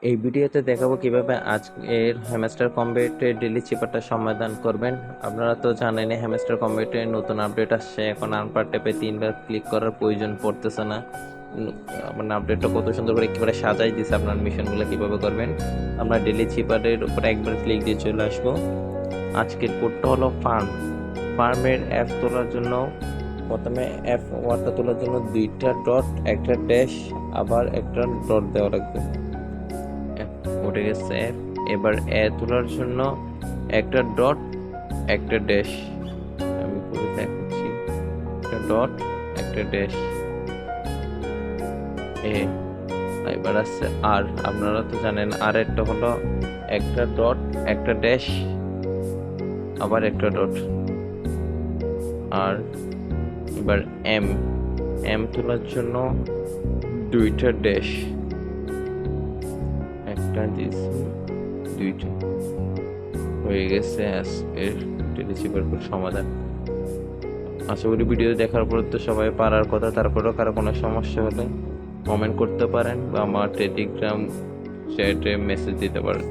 এই ভিডিওতে দেখাবো কিভাবে আজকের হ্যামস্টার কম্বেটের ডেইলি চিপারটা সমাধান করবেন। আপনারা তো জানেন হ্যামস্টার কম্বেটের নতুন আপডেট আসছে। এখন আনপার ট্যাপে 3বার ক্লিক করার প্রয়োজন পড়তেছে না। মানে আপডেটটা কত সুন্দর করে একেবারে সাজাই দিছে আপনার মিশনগুলো কিভাবে করবেন। আমরা ডেইলি চিপারের উপরে একবার ক্লিক দিয়ে চলে আসবো। আজকের কোডটা হলো ফার্মের অ্যাপ তোলার জন্য প্রথমে অ্যাপ ওয়ার্ডটা তোলার জন্য 2টা ডট একটা ড্যাশ আবার একটা ডট দেওয়া লাগবে। উঠে গেছে এফ। এবার এ তোলার জন্য একটা ডট একটা ড্যাশ, আমি করে দেখাচ্ছি, একটা ডট একটা ড্যাশ এ। এবার আছে আর, আপনারা তো জানেন আর একটা হলো একটা ডট একটা ড্যাশ আবার একটা ডট। আর এবার এম এম তোলার জন্য 2টা ড্যাশ, একটা দিয়েছি, 2টা। হয়ে গেছে আজকের রিসিভার সমাধান। আশা করি ভিডিও দেখার পর তো সবাই পারার কথা। তারপরেও কারো কোনো সমস্যা হলে কমেন্ট করতে পারেন বা আমার টেলিগ্রাম চ্যাটে মেসেজ দিতে পারেন।